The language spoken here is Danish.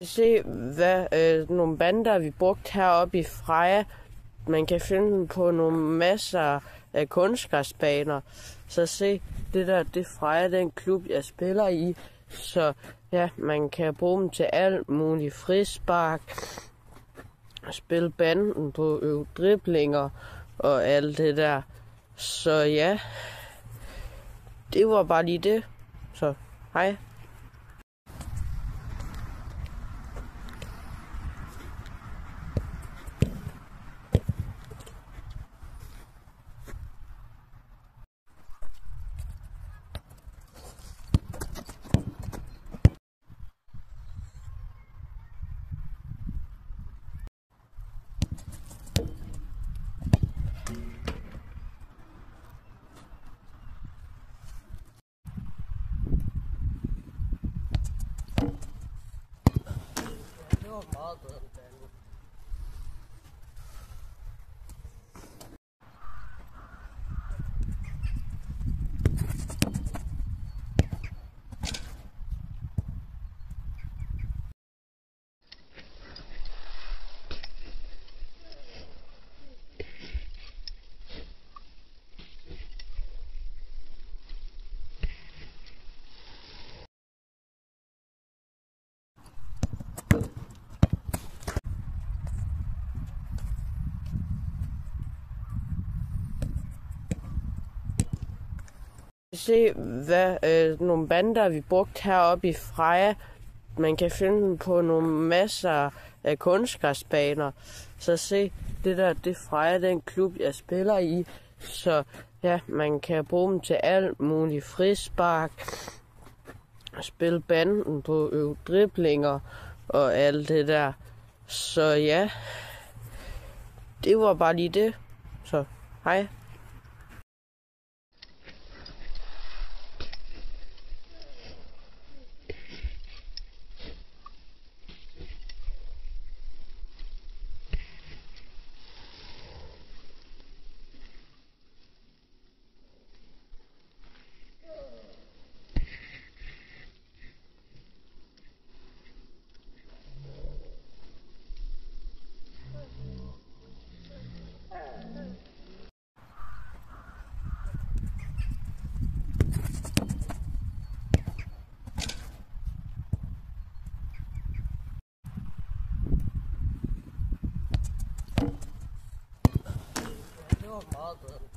Se, hvad nogle bander vi brugt heroppe i Freja. Man kan finde dem på nogle masser af kunstgræsbaner. Så se, det der, det Freja, den klub, jeg spiller i. Så ja, man kan bruge dem til alt muligt. Frispark, spille banden på øve driblinger og alt det der. Så ja, det var bare lige det. Så hej. Det var meget bedre end det. Se, hvad nogle bander vi brugt heroppe i Freja. Man kan finde dem på nogle masser af kunstgræsbaner. Så se, det der, det Freja, den klub, jeg spiller i. Så ja, man kan bruge dem til alt muligt. Frispark, spille banden på øve driblinger og alt det der. Så ja, det var bare lige det. Så hej. Det var meget bedre.